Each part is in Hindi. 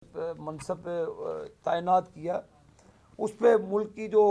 मनसब पे तैनात किया, उस पर मुल्क की जो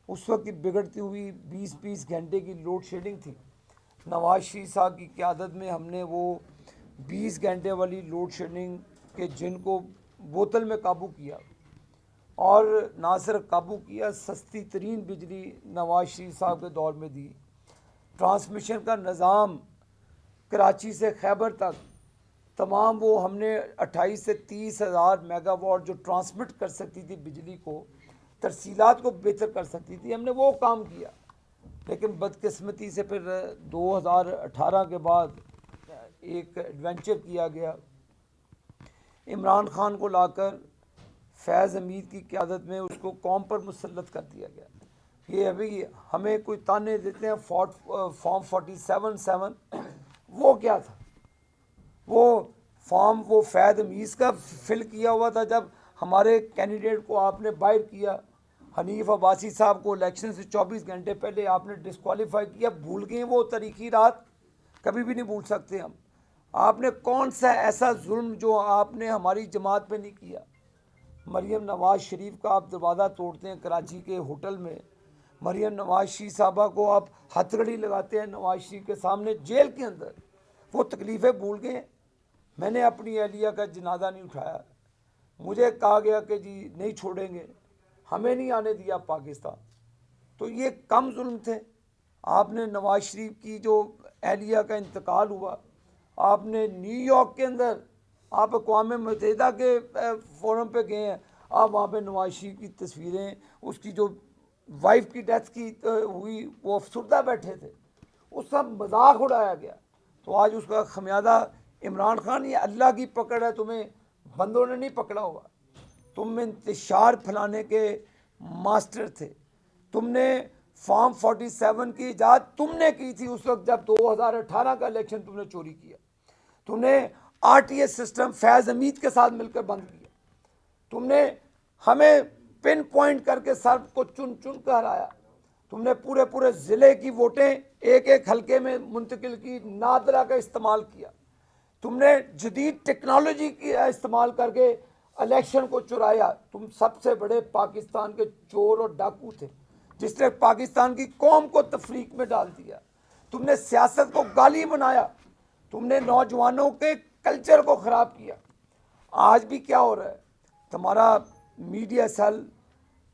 उस वक्त की बिगड़ती हुई 20-20 घंटे की लोड शेडिंग थी, नवाज शरीफ साहब की क़यादत में हमने वो 20 घंटे वाली लोड शेडिंग के जिन को बोतल में काबू किया, और ना सिर्फ काबू किया, सस्ती तरीन बिजली नवाज शरीफ साहब के दौर में दी। ट्रांसमिशन का निज़ाम कराची से खैबर तक तमाम वो हमने 28 से 30 हज़ार मेगावाट जो ट्रांसमिट कर सकती थी बिजली को, तरसीलात को बेहतर कर सकती थी, हमने वो काम किया। लेकिन बदकिस्मती से फिर 2018 के बाद एक एडवेंचर किया गया, इमरान खान को लाकर फैज़ हमीद की क़यादत में उसको कौम पर मुसल्लत कर दिया गया। ये अभी हमें कोई ताने देते हैं फॉर्म 47-7, वो क्या था? वो फॉर्म वो फैज़ हमीद का फिल किया हुआ था। जब हमारे कैंडिडेट को आपने बाहर किया, हनीफ अब्बासी साहब को इलेक्शन से 24 घंटे पहले आपने डिस्क्वालीफाई किया, भूल गए वो तारीखी रात, कभी भी नहीं भूल सकते हम। आपने कौन सा ऐसा जुल्म जो आपने हमारी जमात पे नहीं किया? मरियम नवाज शरीफ का आप दरवाज़ा तोड़ते हैं कराची के होटल में, मरियम नवाज शरीफ साहबा को आप हथकड़ी लगाते हैं नवाज शरीफ के सामने जेल के अंदर, वो तकलीफ़ें भूल गए। मैंने अपनी अहलिया का जनाजा नहीं उठाया, मुझे कहा गया कि जी नहीं छोड़ेंगे, हमें नहीं आने दिया पाकिस्तान। तो ये कम जुल्म थे। आपने नवाज शरीफ की जो अहलिया का इंतकाल हुआ, आपने न्यूयॉर्क के अंदर आप अक़वाम मुत्तहिदा के फोरम पे गए हैं, आप वहाँ पे नवाज शरीफ की तस्वीरें, उसकी जो वाइफ की डेथ की हुई, वो अफसरदा बैठे थे, उस सब मजाक उड़ाया गया। तो आज उसका खमियाजा इमरान खान, ये अल्लाह की पकड़ है, तुम्हें बंदों ने नहीं पकड़ा हुआ। तुम इंतशार फैलाने के मास्टर थे। तुमने फॉर्म 47 की इजाज़त तुमने की थी उस वक्त जब 2018 का इलेक्शन तुमने चोरी किया। तुमने आरटीएस सिस्टम फैज़ हमीद के साथ मिलकर बंद किया। तुमने हमें पिन पॉइंट करके सर को चुन चुन कर हराया। तुमने पूरे पूरे ज़िले की वोटें एक एक हलके में मुंतकिल की, नादरा का इस्तेमाल किया। तुमने जदीद टेक्नोलॉजी का इस्तेमाल करके इलेक्शन को चुराया। तुम सबसे बड़े पाकिस्तान के चोर और डाकू थे, जिसने पाकिस्तान की कौम को तफरीक में डाल दिया। तुमने सियासत को गाली बनाया, तुमने नौजवानों के कल्चर को ख़राब किया। आज भी क्या हो रहा है? तुम्हारा मीडिया सेल,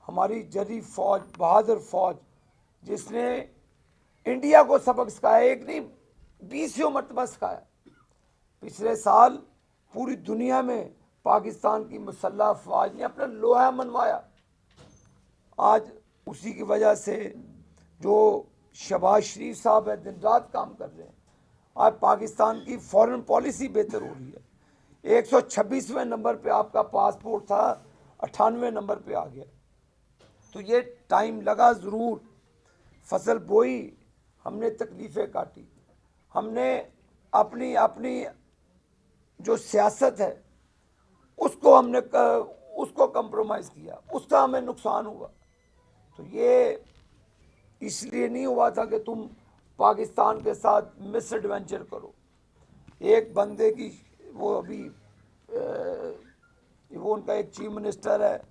हमारी जरी फौज, बहादुर फौज, जिसने इंडिया को सबक सिखाया, एक नहीं 20 मरतबा सिखाया। पिछले साल पूरी दुनिया में पाकिस्तान की मुसल्लह अफवाज ने अपना लोहा मनवाया। आज उसी की वजह से जो शहबाज शरीफ साहब है, दिन रात काम कर रहे हैं। आज पाकिस्तान की फॉरेन पॉलिसी बेहतर हो रही है। 126वें नंबर पे आपका पासपोर्ट था, 98वें नंबर पे आ गया। तो ये टाइम लगा ज़रूर। फसल बोई, हमने तकलीफ़ें काटी, हमने अपनी अपनी जो सियासत है उसको कंप्रोमाइज़ किया, उसका हमें नुकसान हुआ। तो ये इसलिए नहीं हुआ था कि तुम पाकिस्तान के साथ मिस एडवेंचर करो। एक बंदे की वो अभी वो उनका एक चीफ मिनिस्टर है,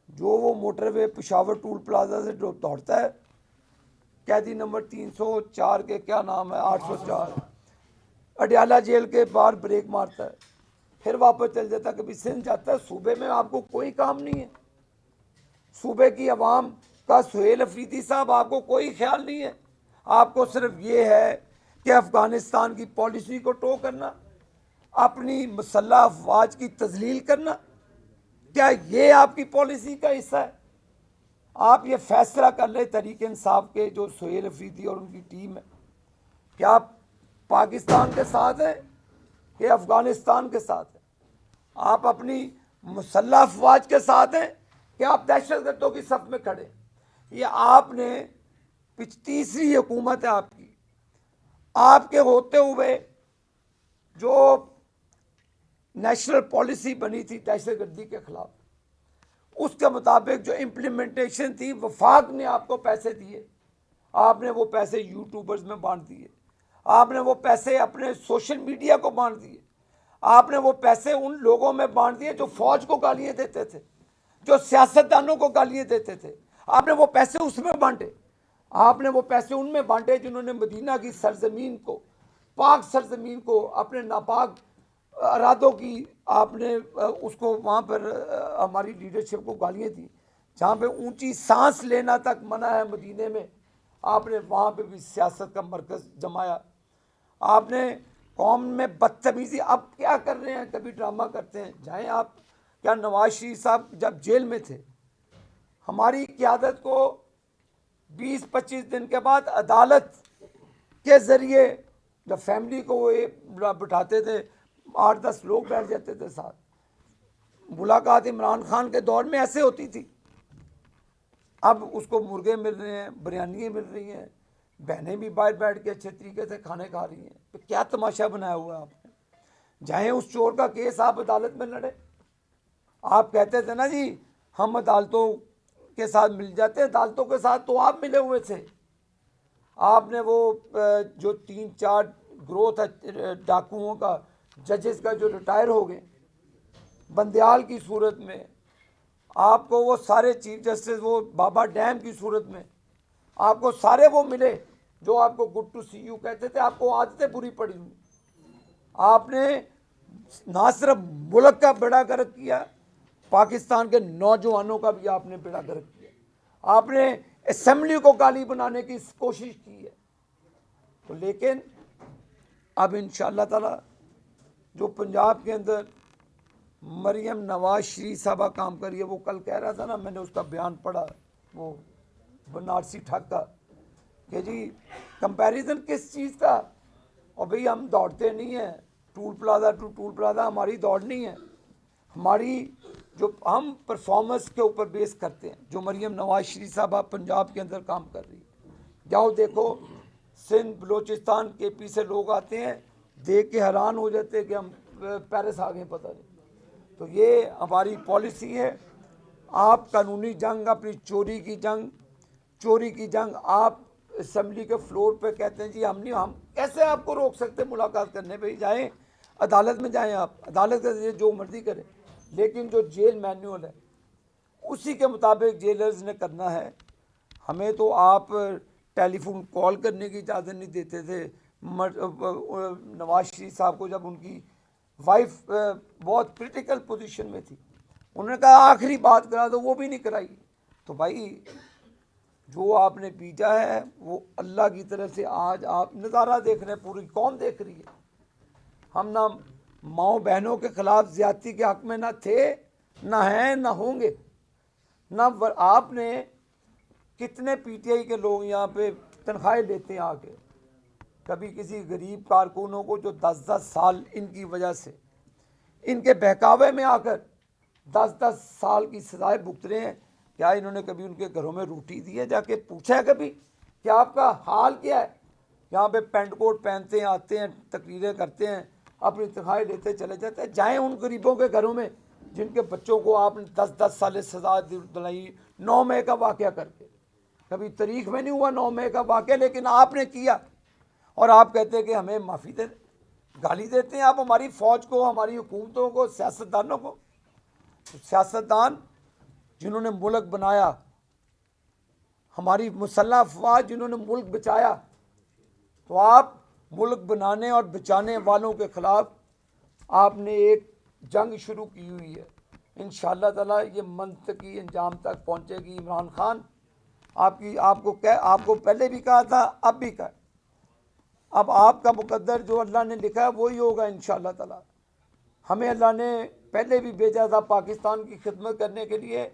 जो वो मोटरवे पेशावर टूल प्लाजा से जो दौड़ता है, कैदी नंबर 304 के क्या नाम है, 804, अडयाला जेल के बाहर ब्रेक मारता है, फिर वापस चल जाता है, कभी सिंध जाता है। सूबे में आपको कोई काम नहीं है, सूबे की आवाम का सुहेल अफरीदी साहब आपको कोई ख्याल नहीं है। आपको सिर्फ ये है कि अफ़गानिस्तान की पॉलिसी को टो करना, अपनी मुसल्लह अफवाज की तजलील करना, क्या ये आपकी पॉलिसी का हिस्सा है? आप ये फैसला कर ले तहरीक इंसाफ के जो सुहेल अफरीदी और उनकी टीम है, क्या आप पाकिस्तान के साथ हैं कि अफ़गानिस्तान के साथ हैं? आप अपनी मुसल्लह अफवाज के साथ हैं कि आप दहशतगर्दों की सफ में खड़े? ये आपने तीसरी हुकूमत है आपकी, आपके होते हुए जो नेशनल पॉलिसी बनी थी दहशतगर्दी के खिलाफ, उसके मुताबिक जो इम्प्लीमेंटेशन थी, वफाक ने आपको पैसे दिए, आपने वो पैसे यूट्यूबर्स में बांट दिए, आपने वो पैसे अपने सोशल मीडिया को बांट दिए, आपने वो पैसे उन लोगों में बांट दिए जो फौज को गालियां देते थे, जो सियासतदानों को गालियां देते थे। आपने वो पैसे उसमें बांटे, आपने वो पैसे उनमें बांटे जिन्होंने मदीना की सरजमीन को, पाक सरजमीन को, अपने नापाक इरादों की आपने उसको वहाँ पर हमारी लीडरशिप को गालियाँ दी। जहाँ पे ऊंची सांस लेना तक मना है मदीने में, आपने वहाँ पे भी सियासत का मरकज़ जमाया। आपने कौम में बदतमीज़ी, अब क्या कर रहे हैं, कभी ड्रामा करते हैं, जाएँ आप। क्या नवाज शरीफ साहब जब जेल में थे, हमारी क़यादत को 20-25 दिन के बाद अदालत के ज़रिए, जब फैमिली को वो बिठाते थे, 8-10 लोग बैठ जाते थे साथ, मुलाकात इमरान खान के दौर में ऐसे होती थी। अब उसको मुर्गे मिल रहे हैं, बिरयानियाँ मिल रही हैं, बहनें भी बाहर बैठ के अच्छे तरीके से खाने खा रही हैं। तो क्या तमाशा बनाया हुआ है आपने? चाहे उस चोर का केस आप अदालत में लड़े। आप कहते थे ना जी हम अदालतों के साथ मिल जाते, अदालतों के साथ तो आप मिले हुए थे। आपने वो जो 3-4 ग्रोथ है डाकुओं का, जजेस का, जो रिटायर हो गए बंदयाल की सूरत में, आपको वो सारे चीफ जस्टिस वो बाबा डैम की सूरत में, आपको सारे वो मिले जो आपको गुड टू सी यू कहते थे। आपको आदतें बुरी पड़ी हुई। आपने ना सिर्फ मुल्क का बेड़ा गर्क किया, पाकिस्तान के नौजवानों का भी आपने बेड़ा गर्क किया। आपने असेंबली को गाली बनाने की कोशिश की है। तो लेकिन अब इंशाअल्लाह ताला जो पंजाब के अंदर मरियम नवाज शरीफ साहबा काम करिए, वो कल कह रहा था ना, मैंने उसका बयान पढ़ा, वो बनारसी ठग का, कि जी कंपैरिजन किस चीज़ का। और भाई हम दौड़ते नहीं हैं toll plaza to toll plaza, हमारी दौड़ नहीं है। हमारी जो हम परफॉर्मेंस के ऊपर बेस करते हैं। जो मरियम नवाज शरीफ साहबा पंजाब के अंदर काम कर रही है, जाओ देखो, सिंध बलोचिस्तान KP से लोग आते हैं, देख के हैरान हो जाते हैं कि हम पेरिस आ गए, पता नहीं। तो ये हमारी पॉलिसी है। आप कानूनी जंग, अपनी चोरी की जंग आप असम्बली के फ्लोर पे कहते हैं जी हम नहीं, हम कैसे आपको रोक सकते मुलाकात करने पे? जाएं अदालत में, जाएं आप अदालत के जरिए जो मर्जी करें, लेकिन जो जेल मैनुअल है उसी के मुताबिक जेलर्स ने करना है। हमें तो आप टेलीफोन कॉल करने की इजाज़त नहीं देते थे। नवाज शरीफ साहब को जब उनकी वाइफ बहुत क्रिटिकल पोजीशन में थी, उन्होंने कहा आखिरी बात करा दो, वो भी नहीं कराई। तो भाई जो आपने बीजा है वो अल्लाह की तरफ से आज आप नज़ारा देख रहे हैं, पूरी कौम देख रही है। हम ना माओ बहनों के खिलाफ ज्यादती के हक में ना थे, ना हैं, ना होंगे। ना आपने कितने PTI के लोग यहाँ पे तनख्वाहें लेते हैं आके, कभी किसी गरीब कारकुनों को जो 10-10 साल इनकी वजह से, इनके बहकावे में आकर 10-10 साल की सजाएं भुगत रहे हैं। क्या इन्होंने कभी उनके घरों में रोटी दी है? जाके पूछा है कभी कि आपका हाल क्या है? यहाँ पे पेंट कोट पहनते हैं, आते हैं, तकरीरें करते हैं, अपनी तनख्वाहें लेते चले जाते हैं। जाएँ उन गरीबों के घरों में जिनके बच्चों को आपने 10-10 साल सजा दिलाई 9 मई का वाक़या करके। कभी तारीख में नहीं हुआ 9 मई का वाक़या, लेकिन आपने किया। और आप कहते हैं कि हमें माफ़ी दे, गाली देते हैं आप हमारी फ़ौज को, हमारी हुकूमतों को, सियासतदानों को। तो सियासतदान जिन्होंने मुल्क बनाया, हमारी मुसल्लह अफवाज जिन्होंने मुल्क बचाया, तो आप मुल्क बनाने और बचाने वालों के ख़िलाफ़ आपने एक जंग शुरू की हुई है। इंशाअल्लाह ताला ये मंतकी अंजाम तक पहुँचेगी। इमरान खान आपको पहले भी कहा था, अब भी कहा, अब आपका मुकद्दर जो अल्लाह ने लिखा है वही होगा इंशाअल्लाह ताला। हमें अल्लाह ने पहले भी भेजा था पाकिस्तान की खिदमत करने के लिए,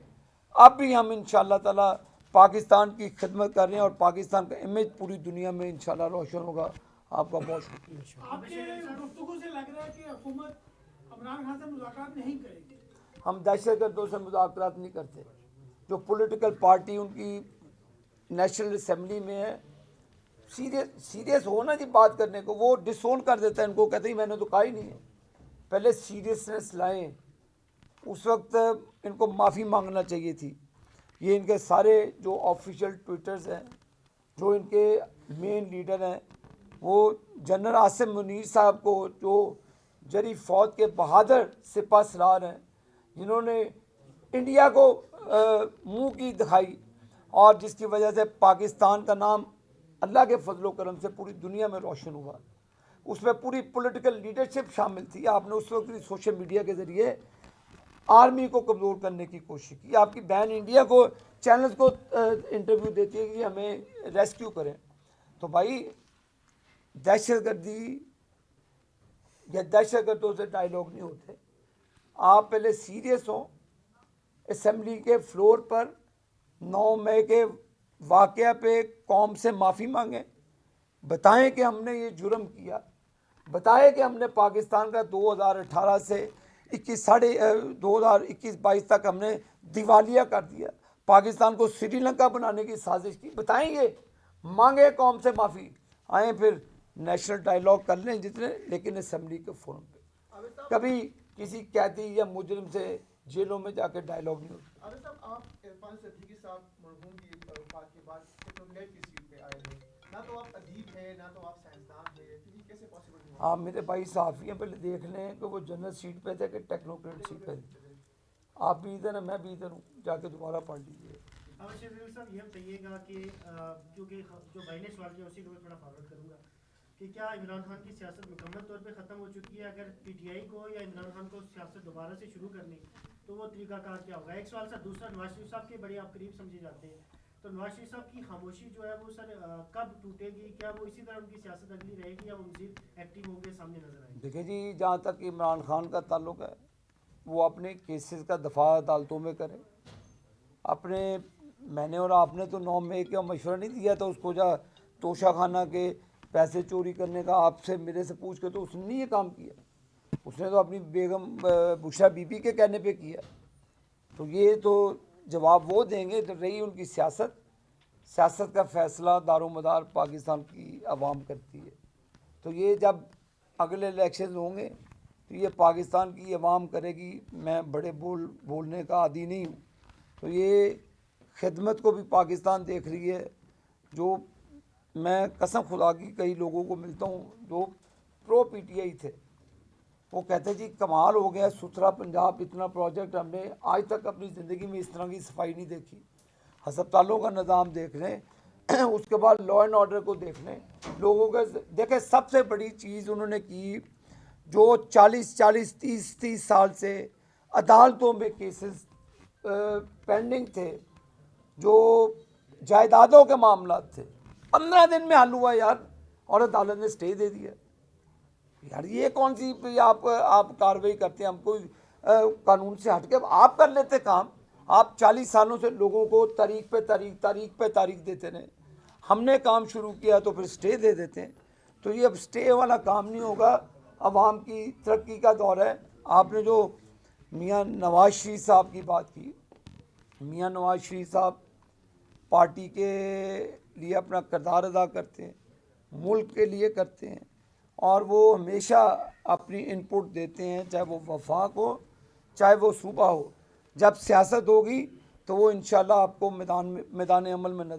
अब भी हम इंशाअल्लाह ताला पाकिस्तान की खिदमत कर रहे हैं और पाकिस्तान का इमेज पूरी दुनिया में इंशाअल्लाह रोशन होगा। आपका बहुत शुक्रिया। आपके गुफ्तगू से लग रहा है कि हुकूमत इमरान खान से मुलाकात नहीं करेगी। हम दहशतगर्दों से मुज़ाकरात नहीं करते। जो पॉलिटिकल पार्टी उनकी नेशनल असम्बली में है, सीरियस हो ना जी बात करने को, वो डिसोन कर देता है इनको, कहते ही मैंने तो कहा ही नहीं है। पहले सीरियसनेस लाएं। उस वक्त इनको माफ़ी मांगना चाहिए थी। ये इनके सारे जो ऑफिशियल ट्विटर्स हैं, जो इनके मेन लीडर हैं, वो जनरल आसिम मुनीर साहब को जो जरी फौज के बहादुर सिपा सलार हैं, जिन्होंने इंडिया को मुंह की दिखाई और जिसकी वजह से पाकिस्तान का नाम अल्लाह के फजलो करम से पूरी दुनिया में रोशन हुआ। उसमें पूरी पॉलिटिकल लीडरशिप शामिल थी। आपने उस वक्त सोशल मीडिया के ज़रिए आर्मी को कमज़ोर करने की कोशिश की। आपकी बहन इंडिया को चैनल्स को इंटरव्यू देती है कि हमें रेस्क्यू करें। तो भाई दहशतगर्दी या दहशतगर्दों से डायलॉग नहीं होते। आप पहले सीरियस हों, असेंबली के फ्लोर पर 9 मई के वाक़या पे कौम से माफ़ी मांगें, बताएं कि हमने ये जुर्म किया, बताएं कि हमने पाकिस्तान का 2018 से 2021-22 तक हमने दिवालिया कर दिया, पाकिस्तान को श्रीलंका बनाने की साजिश की। बताएं, ये मांगे कौम से माफ़ी, आए फिर नेशनल डायलॉग कर लें जितने, लेकिन असेंबली के फोरम पे कभी किसी कैदी या मुजरिम से जेलों में जाकर डायलॉग नहीं होता। आबिद साहब, आप इरफान सिद्दीकी साहब मरहूम की वफात के बाद टेक्नोक्रेट की सीट पे आए हैं। ना तो आप अदीब हैं, ना तो आप साइंसदान हैं, तो ये कैसे पॉसिबल हुआ? हाँ, मेरे भाई सहाफ़ी हैं, पहले देख लें कि वो जनरल सीट पे थे कि टेक्नोक्रेट सीट पे थे। आप भी इधर हैं, मैं भी इधर हूँ, जाके दोबारा पढ़ लीजिए। साहब ये बताइएगा कि क्योंकि जो भाई ने सवाल किया उसी को थोड़ा फॉरवर्ड करूँगा कि क्या इमरान खान की सियासत मुकम्मल तौर पे ख़त्म हो चुकी है? अगर पीटीआई को या इमरान खान को सियासत दोबारा से शुरू करनी तो वो तरीकाकार क्या होगा? एक सवाल सर। दूसरा, नवाज शरीफ साहब के बड़े आप करीब समझे जाते हैं, तो नवाज शरीफ साहब की खामोशी जो है वो सर कब टूटेगी? क्या वो इसी तरह उनकी सियासत अगली रहेगी या वो मज़ीद एक्टिव होंगे, सामने नजर आएंगे? देखिए जी, जहाँ तक इमरान खान का ताल्लुक है, वो अपने केसेस का दफा अदालतों में करें। अपने मैंने और आपने तो 9 मई का मशवरा नहीं दिया था उसको, जा तोशा खाना के पैसे चोरी करने का, आपसे मेरे से पूछ के, तो उसने नहीं ये काम किया। उसने तो अपनी बेगम बुशरा बीबी के कहने पे किया। तो ये तो जवाब वो देंगे। तो रही उनकी सियासत, सियासत का फ़ैसला दारोमदार पाकिस्तान की आवाम करती है। तो ये जब अगले इलेक्शन होंगे तो ये पाकिस्तान की आवाम करेगी। मैं बड़े बोलने का आदी नहीं हूँ। तो ये खिदमत को भी पाकिस्तान देख रही है। जो मैं कसम खुदा की कई लोगों को मिलता हूँ जो प्रो पीटीआई थे, वो कहते जी कमाल हो गया, सुथरा पंजाब, इतना प्रोजेक्ट हमने आज तक अपनी ज़िंदगी में इस तरह की सफाई नहीं देखी। हस्पतालों का निज़ाम देख लें, उसके बाद लॉ एंड ऑर्डर को देख लें, लोगों का देखें। सबसे बड़ी चीज़ उन्होंने की, जो 40-40, 30-30 साल से अदालतों में केसेस पेंडिंग थे, जो जायदादों के मामला थे, 15 दिन में हल हुआ यार, और अदालत ने स्टे दे दिया। यार ये कौन सी आप कार्रवाई करते हैं? हम कोई कानून से हट के आप कर लेते काम। आप 40 सालों से लोगों को तारीख पे तारीख देते रहे। हमने काम शुरू किया तो फिर स्टे दे देते हैं। तो ये अब स्टे वाला काम नहीं होगा। अवाम की तरक्की का दौर है। आपने जो मियाँ नवाज शरीफ साहब की बात की, मियाँ नवाज शरीफ साहब पार्टी के लिए अपना किरदार अदा करते हैं, मुल्क के लिए करते हैं, और वो हमेशा अपनी इनपुट देते हैं, चाहे वो वफाक हो चाहे वो सूबा हो। जब सियासत होगी तो वो इंशाल्लाह आपको मैदान अमल में नजर